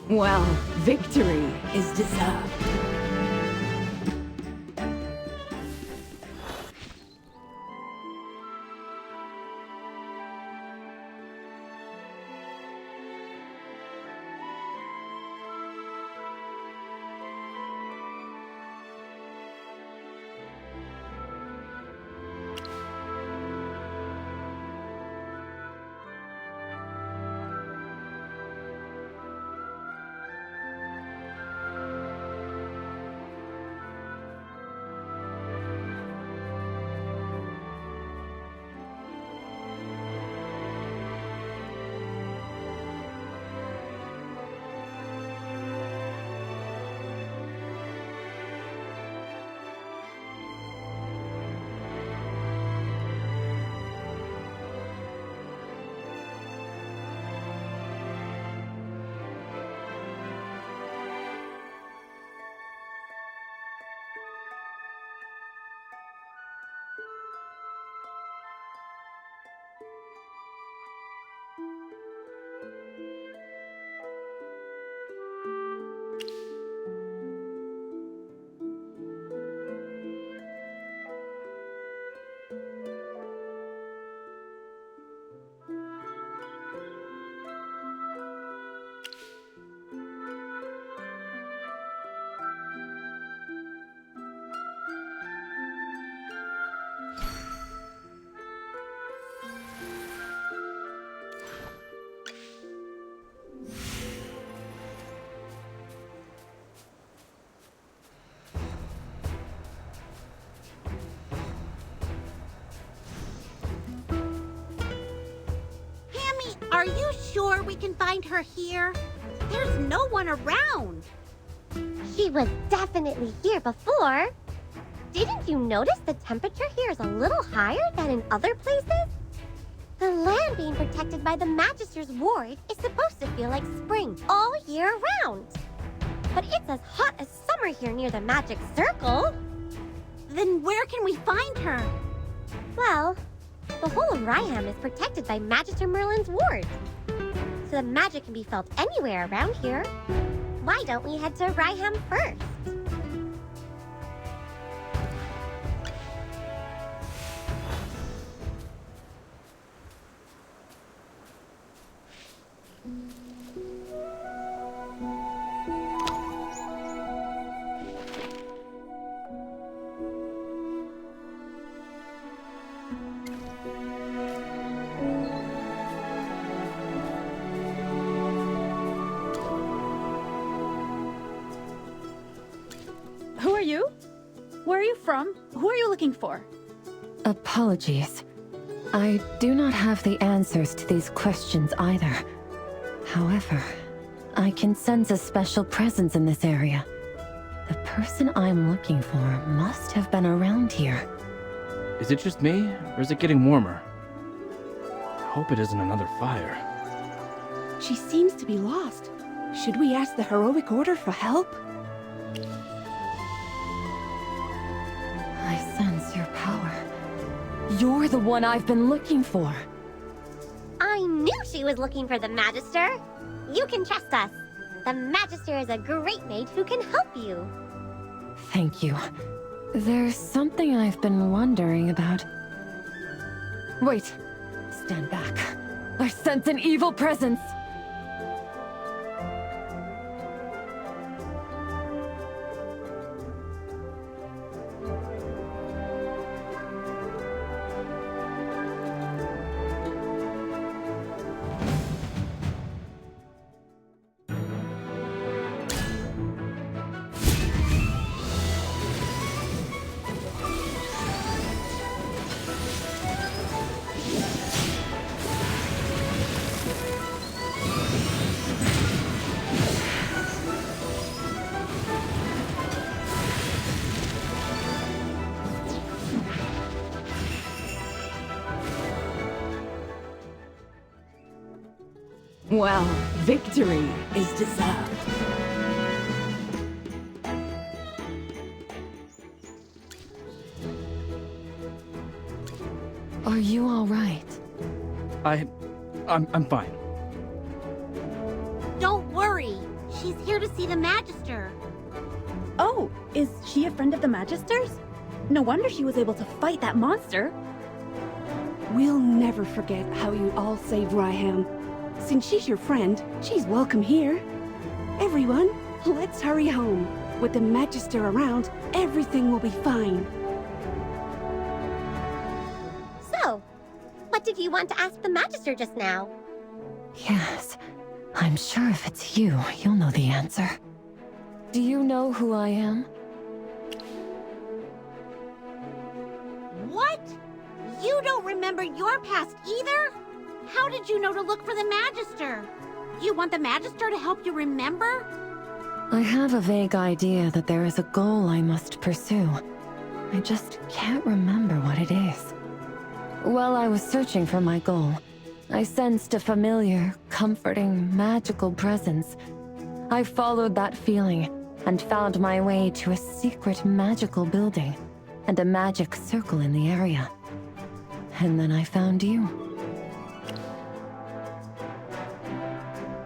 Well, victory is deserved. Are you sure we can find her here? There's no one around. She was definitely here before. Didn't you notice the temperature here is a little higher than in other places? The land being protected by the Magister's ward is supposed to feel like spring all year round. But it's as hot as summer here near the magic circle. Then where can we find her? Well, the whole of Ryham is protected by Magister Merlin's ward. So the magic can be felt anywhere around here. Why don't we head to Ryham first? Who are you? Where are you from? Who are you looking for? Apologies. I do not have the answers to these questions either. However, I can sense a special presence in this area. The person I'm looking for must have been around here. Is it just me, or is it getting warmer? I hope it isn't another fire. She seems to be lost. Should we ask the heroic order for help? I sense your power. You're the one I've been looking for. I knew she was looking for the Magister. You can trust us. The Magister is a great mage who can help you. Thank you. There's something I've been wondering about. Wait. Stand back. I sense an evil presence. Well, victory is deserved. Are you all right? I'm fine. Don't worry. here to see the Magister. Oh, is she a friend of the Magister's? No wonder she was able to fight that monster. We'll never forget how you all saved Ryham. Since she's your friend, she's welcome here. Everyone, let's hurry home. With the Magister around, everything will be fine. So, what did you want to ask the Magister just now? Yes, I'm sure if it's you, you'll know the answer. Do you know who I am? What? You don't remember your past either? How did you know to look for the Magister? You want the Magister to help you remember? I have a vague idea that there is a goal I must pursue. I just can't remember what it is. While I was searching for my goal, I sensed a familiar, comforting, magical presence. I followed that feeling and found my way to a secret magical building and a magic circle in the area. And then I found you.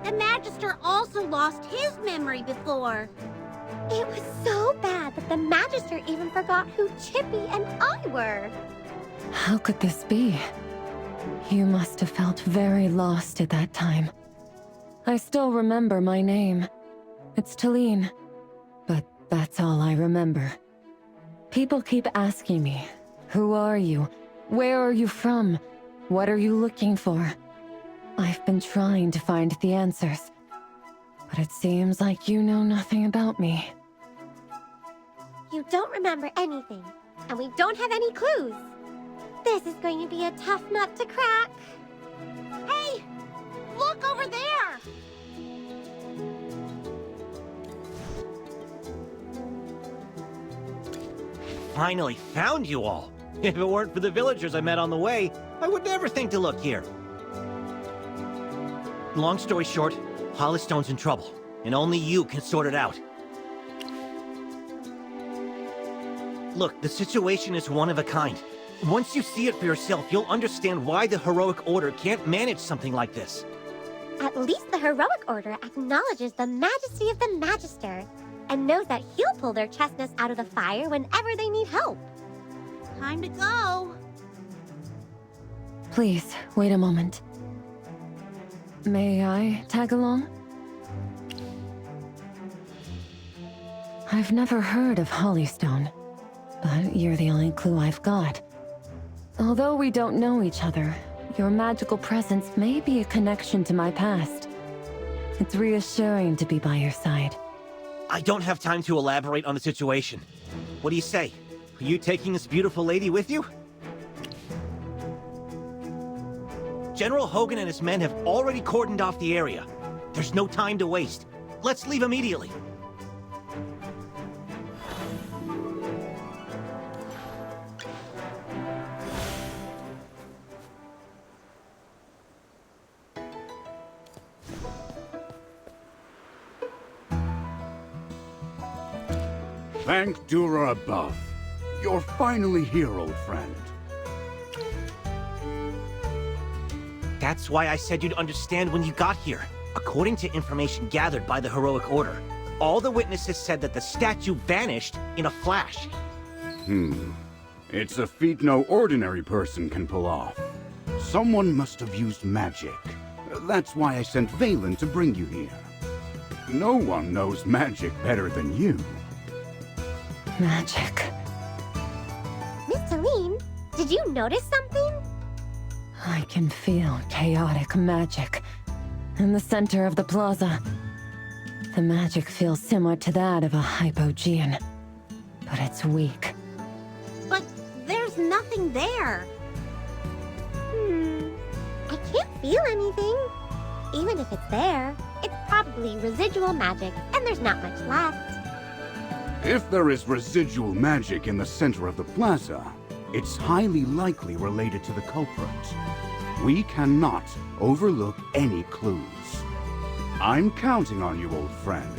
The Magister also lost his memory before. It was so bad that the Magister even forgot who Chippy and I were. How could this be? You must have felt very lost at that time. I still remember my name. It's Talene. But that's all I remember. People keep asking me, who are you? Where are you from? What are you looking for? I've been trying to find the answers. But it seems like you know nothing about me. You don't remember anything, and we don't have any clues. This is going to be a tough nut to crack. Hey! Look over there! Finally found you all. If it weren't for the villagers I met on the way, I would never think to look here. Long story short, Hollistone's in trouble, and only you can sort it out. Look, the situation is one of a kind. Once you see it for yourself, you'll understand why the Heroic Order can't manage something like this. At least the Heroic Order acknowledges the majesty of the Magister, and knows that he'll pull their chestnuts out of the fire whenever they need help. Time to go. Please, wait a moment. May I tag along? I've never heard of Hollystone, but you're the only clue I've got. Although we don't know each other, your magical presence may be a connection to my past. It's reassuring to be by your side. I don't have time to elaborate on the situation. What do you say? Are you taking this beautiful lady with you? General Hogan and his men have already cordoned off the area. There's no time to waste. Let's leave immediately. Thank Dura above. You're finally here, old friend. That's why I said you'd understand when you got here. According to information gathered by the Heroic Order, all the witnesses said that the statue vanished in a flash. It's a feat no ordinary person can pull off. Someone must have used magic. That's why I sent Valen to bring you here. No one knows magic better than you. Magic. Miss Talene, did you notice something? I can feel chaotic magic in the center of the plaza. The magic feels similar to that of a hypogean, but it's weak. But there's nothing there. I can't feel anything. Even if it's there, it's probably residual magic, and there's not much left. If there is residual magic in the center of the plaza, it's highly likely related to the culprit. We cannot overlook any clues. I'm counting on you, old friend.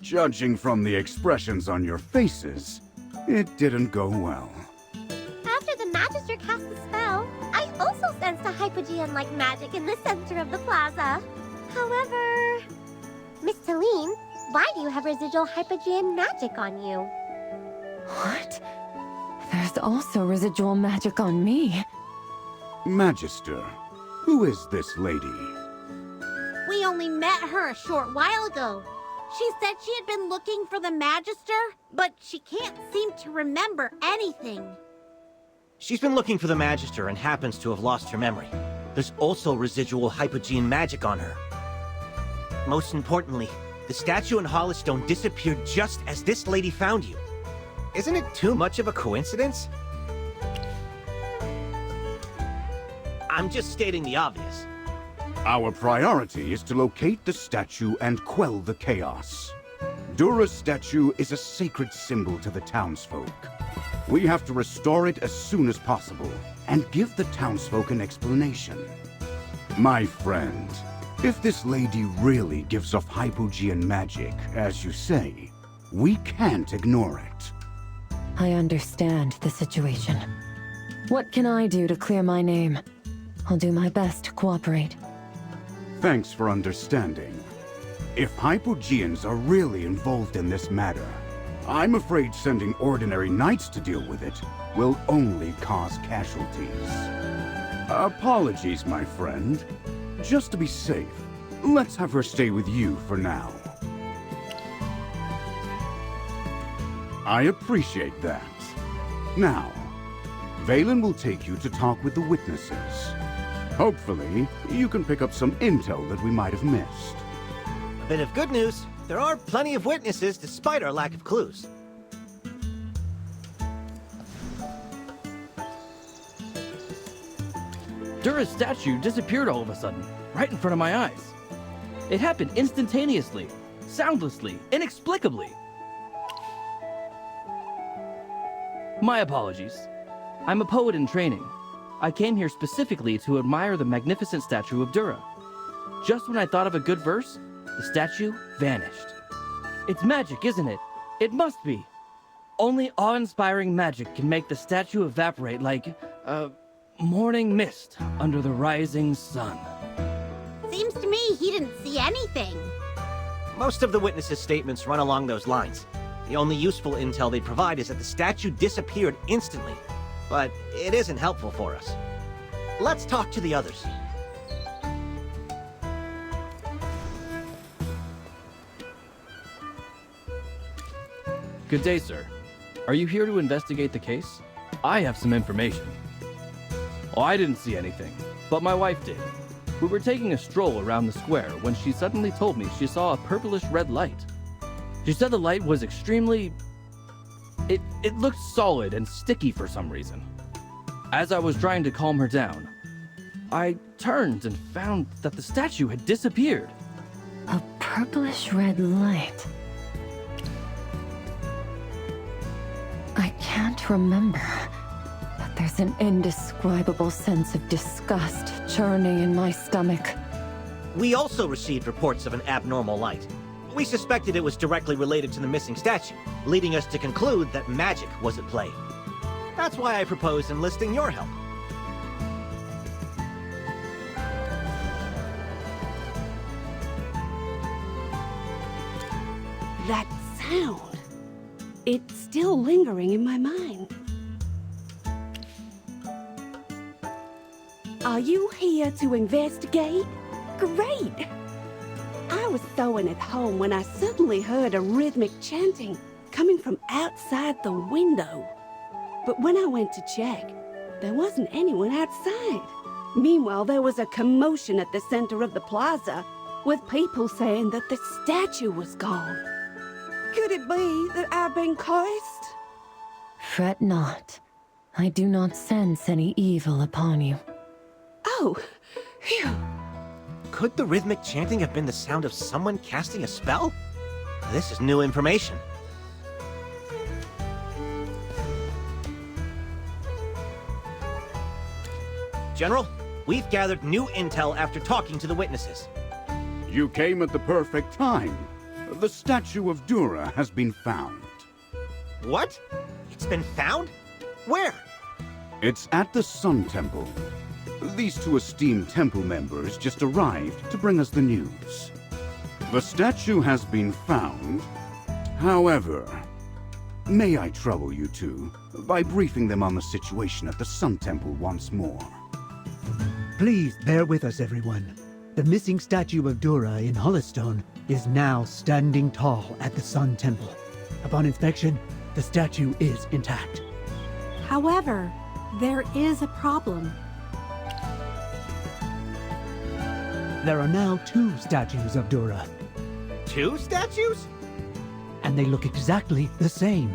Judging from the expressions on your faces, it didn't go well. Magister cast the spell, I also sensed a Hypogean-like magic in the center of the plaza. However... Miss Celine, why do you have residual Hypogean magic on you? What? There's also residual magic on me. Magister, who is this lady? We only met her a short while ago. She said she had been looking for the Magister, but she can't seem to remember anything. She's been looking for the Magister and happens to have lost her memory. There's also residual Hypogean magic on her. Most importantly, the statue in Hollystone disappeared just as this lady found you. Isn't it too much of a coincidence? I'm just stating the obvious. Our priority is to locate the statue and quell the chaos. Dura's statue is a sacred symbol to the townsfolk. We have to restore it as soon as possible and give the townsfolk an explanation. My friend, if this lady really gives off Hypogean magic, as you say, we can't ignore it. I understand the situation. What can I do to clear my name? I'll do my best to cooperate. Thanks for understanding. If Hypogeans are really involved in this matter, I'm afraid sending ordinary knights to deal with it will only cause casualties. Apologies, my friend. Just to be safe, let's have her stay with you for now. I appreciate that. Now, Valen will take you to talk with the witnesses. Hopefully, you can pick up some intel that we might have missed. A bit of good news, there are plenty of witnesses despite our lack of clues. Dura's statue disappeared all of a sudden, right in front of my eyes. It happened instantaneously, soundlessly, inexplicably. My apologies. I'm a poet in training. I came here specifically to admire the magnificent statue of Dura. Just when I thought of a good verse, the statue vanished. It's magic, isn't it? It must be. Only awe-inspiring magic can make the statue evaporate like, morning mist under the rising sun. Seems to me he didn't see anything. Most of the witnesses' statements run along those lines. The only useful intel they provide is that the statue disappeared instantly. But it isn't helpful for us. Let's talk to the others. Good day, sir. Are you here to investigate the case? I have some information. Oh, I didn't see anything, but my wife did. We were taking a stroll around the square when she suddenly told me she saw a purplish red light. She said the light was extremely... It looked solid and sticky for some reason. As I was trying to calm her down, I turned and found that the statue had disappeared. A purplish red light. I can't remember, but there's an indescribable sense of disgust churning in my stomach. We also received reports of an abnormal light. We suspected it was directly related to the missing statue, leading us to conclude that magic was at play. That's why I propose enlisting your help. That sound. It's still lingering in my mind. Are you here to investigate? Great! I was sewing at home when I suddenly heard a rhythmic chanting coming from outside the window. But when I went to check, there wasn't anyone outside. Meanwhile, there was a commotion at the center of the plaza, with people saying that the statue was gone. Could it be that I've been cursed? Fret not. I do not sense any evil upon you. Oh, phew. Could the rhythmic chanting have been the sound of someone casting a spell? This is new information. General, we've gathered new intel after talking to the witnesses. You came at the perfect time. The statue of Dura has been found. What? It's been found? Where? It's at the Sun Temple. These two esteemed temple members just arrived to bring us the news. The statue has been found. However, may I trouble you two by briefing them on the situation at the Sun Temple once more? Please bear with us, everyone. The missing statue of Dura in Hollystone is now standing tall at the Sun Temple. Upon inspection, the statue is intact. However, there is a problem. There are now 2 statues of Dura, 2 statues? and they look exactly the same.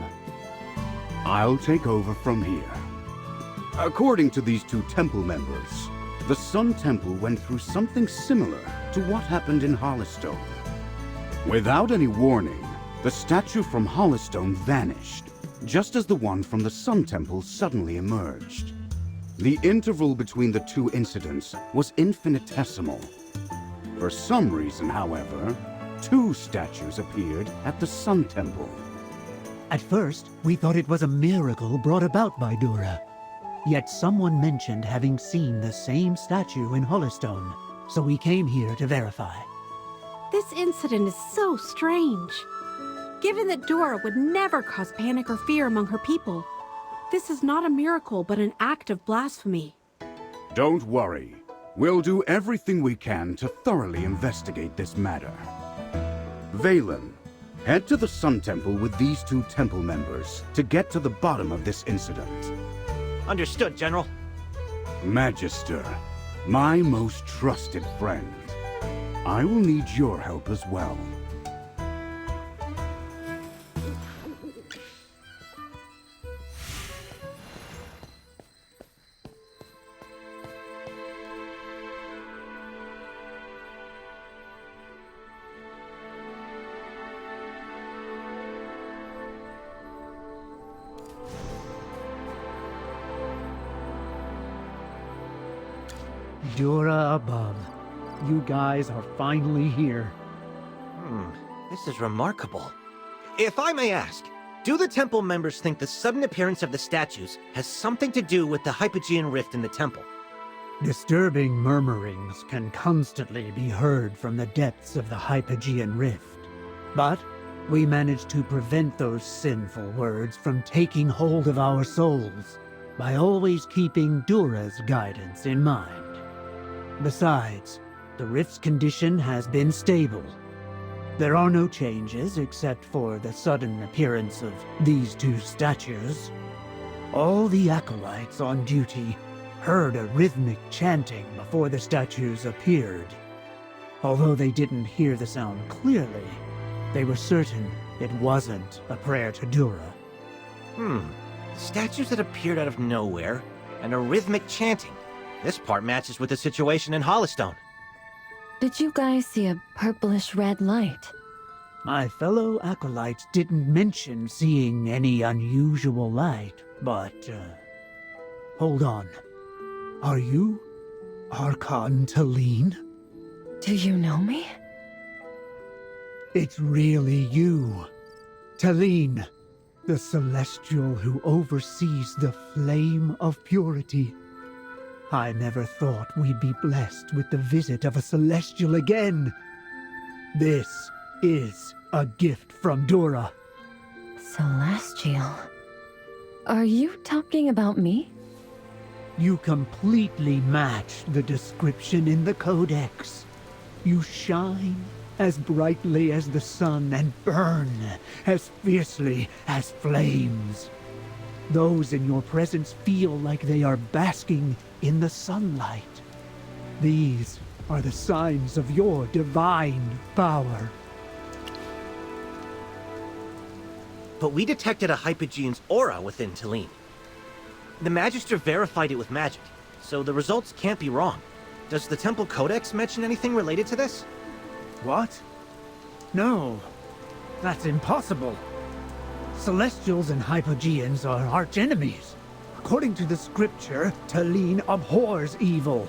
I'll take over from here. According to these two temple members, the Sun Temple went through something similar to what happened in Hollystone. Without any warning, the statue from Hollystone vanished, just as the one from the Sun Temple suddenly emerged. The interval between the 2 incidents was infinitesimal. For some reason, however, 2 statues appeared at the Sun Temple. At first, we thought it was a miracle brought about by Dura. Yet someone mentioned having seen the same statue in Hollystone, so we came here to verify. This incident is so strange. Given that Dora would never cause panic or fear among her people, this is not a miracle but an act of blasphemy. Don't worry. We'll do everything we can to thoroughly investigate this matter. Valen, head to the Sun Temple with these 2 temple members to get to the bottom of this incident. Understood, General. Magister, my most trusted friend, I will need your help as well. Dura above. You guys are finally here. This is remarkable. If I may ask, do the temple members think the sudden appearance of the statues has something to do with the Hypogean rift in the temple? Disturbing murmurings can constantly be heard from the depths of the Hypogean rift. But we managed to prevent those sinful words from taking hold of our souls by always keeping Dura's guidance in mind. Besides, the rift's condition has been stable. There are no changes except for the sudden appearance of these 2 statues. All the acolytes on duty heard a rhythmic chanting before the statues appeared. Although they didn't hear the sound clearly, they were certain it wasn't a prayer to Dura. Statues that appeared out of nowhere, and a rhythmic chanting. This part matches with the situation in Hollystone. Did you guys see a purplish-red light? My fellow acolytes didn't mention seeing any unusual light, but, hold on. Are you Archon Talene? Do you know me? It's really you. Talene, the Celestial who oversees the flame of purity. I never thought we'd be blessed with the visit of a Celestial again. This is a gift from Dura. Celestial. Are you talking about me? You completely match the description in the Codex. You shine as brightly as the sun and burn as fiercely as flames. Those in your presence feel like they are basking in the sunlight. These are the signs of your divine power. But we detected a Hypogean's aura within Talene. The Magister verified it with magic, so the results can't be wrong. Does the Temple Codex mention anything related to this? What? No, that's impossible. Celestials and Hypogeans are archenemies. According to the scripture, Talene abhors evil,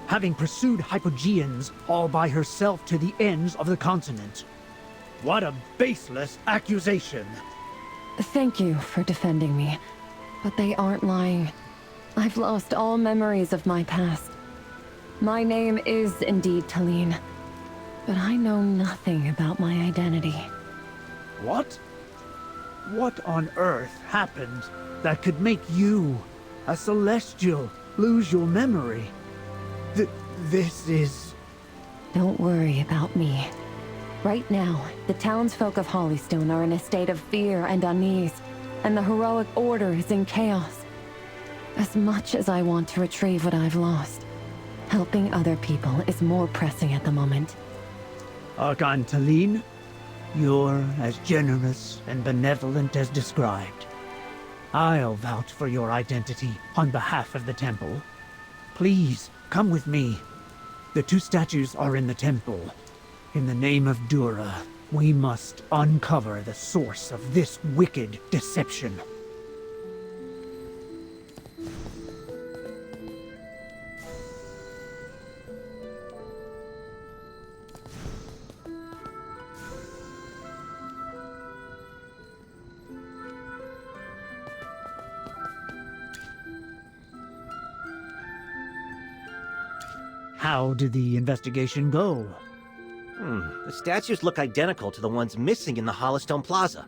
having pursued Hypogeans all by herself to the ends of the continent. What a baseless accusation! Thank you for defending me, but they aren't lying. I've lost all memories of my past. My name is indeed Talene, but I know nothing about my identity. What? What on earth happened that could make you, a Celestial, lose your memory? This is... Don't worry about me. Right now, the townsfolk of Hollystone are in a state of fear and unease, and the heroic order is in chaos. As much as I want to retrieve what I've lost, helping other people is more pressing at the moment. Archon Talene, you're as generous and benevolent as described. I'll vouch for your identity on behalf of the temple. Please, come with me. The two statues are in the temple. In the name of Dura, we must uncover the source of this wicked deception. How did the investigation go? The statues look identical to the ones missing in the Hollystone Plaza.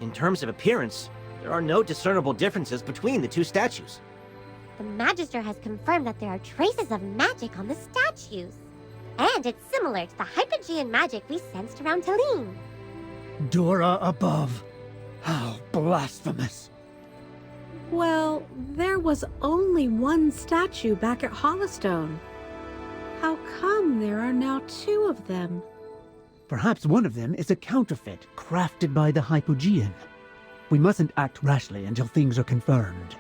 In terms of appearance, there are no discernible differences between the two statues. The Magister has confirmed that there are traces of magic on the statues. And it's similar to the Hypogean magic we sensed around Talene. Dora above. How blasphemous. Well, there was only one statue back at Hollystone. How come there are now two of them? Perhaps one of them is a counterfeit crafted by the Hypogean. We mustn't act rashly until things are confirmed.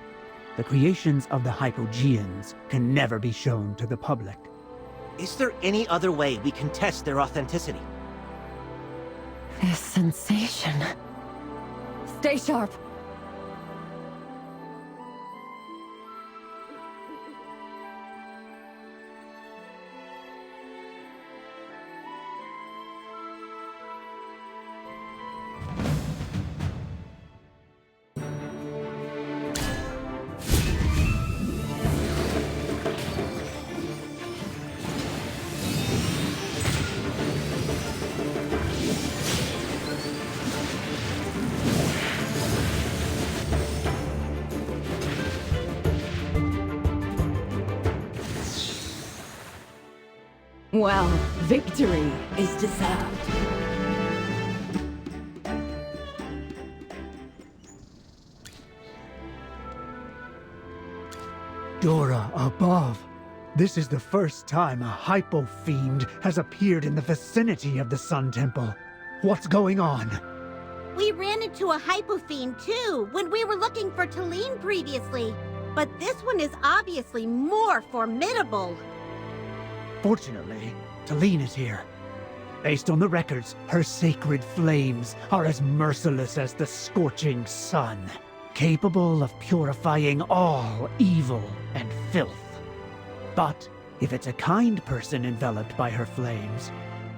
The creations of the Hypogeans can never be shown to the public. Is there any other way we can test their authenticity? This sensation. Stay sharp. Well, victory is deserved. Dora above. This is the first time a Hypo-Fiend has appeared in the vicinity of the Sun Temple. What's going on? We ran into a Hypofiend too when we were looking for Talene previously. But this one is obviously more formidable. Fortunately, Talene is here. Based on the records, her sacred flames are as merciless as the scorching sun, capable of purifying all evil and filth. But if it's a kind person enveloped by her flames,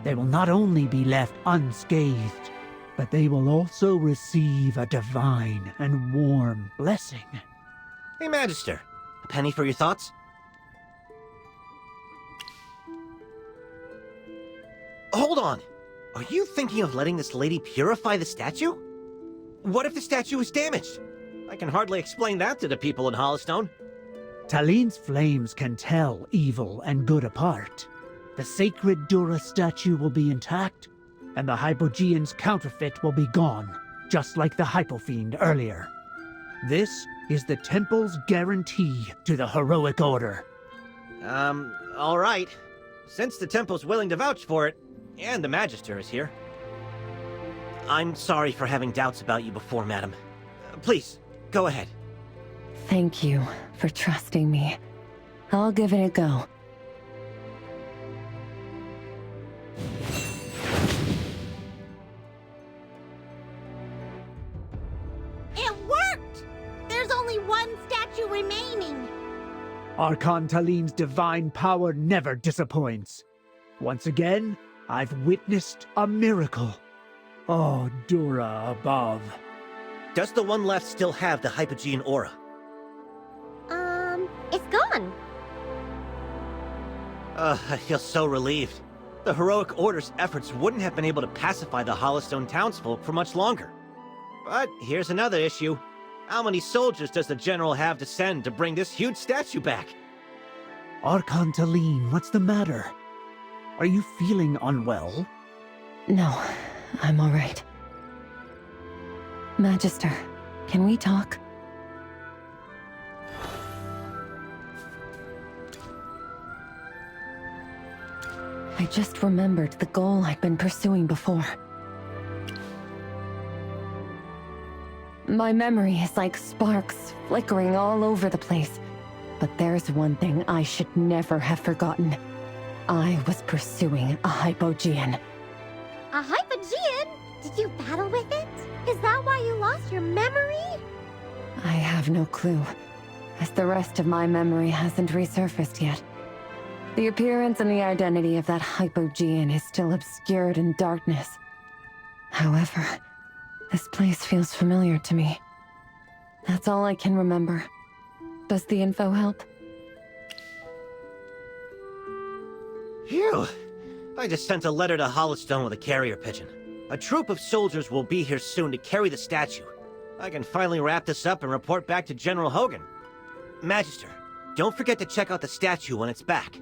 they will not only be left unscathed, but they will also receive a divine and warm blessing. Hey, Magister, a penny for your thoughts? Hold on! Are you thinking of letting this lady purify the statue? What if the statue is damaged? I can hardly explain that to the people in Hollystone. Talene's flames can tell evil and good apart. The sacred Dura statue will be intact, and the Hypogean's counterfeit will be gone, just like the Hypofiend earlier. This is the temple's guarantee to the heroic order. Alright. Since the temple's willing to vouch for it, and the Magister is here. I'm sorry for having doubts about you before, madam. Please, go ahead. Thank you for trusting me. I'll give it a go. It worked! There's only one statue remaining. Archon Talene's divine power never disappoints. Once again, I've witnessed a miracle. Oh, Dura above. Does the one left still have the Hypogean aura? I feel so relieved. The heroic Order's efforts wouldn't have been able to pacify the Hollowstone townsfolk for much longer. But here's another issue. How many soldiers does the General have to send to bring this huge statue back? Archon Taline, what's the matter? Are you feeling unwell? No, I'm all right. Magister, can we talk? I just remembered the goal I'd been pursuing before. My memory is like sparks flickering all over the place. But there's one thing I should never have forgotten. I was pursuing a Hypogean. A Hypogean? Did you battle with it? Is that why you lost your memory? I have no clue, as the rest of my memory hasn't resurfaced yet. The appearance and the identity of that Hypogean is still obscured in darkness. However, this place feels familiar to me. That's all I can remember. Does the info help? Phew! I just sent a letter to Hollowstone with a carrier pigeon. A troop of soldiers will be here soon to carry the statue. I can finally wrap this up and report back to General Hogan. Magister, don't forget to check out the statue when it's back.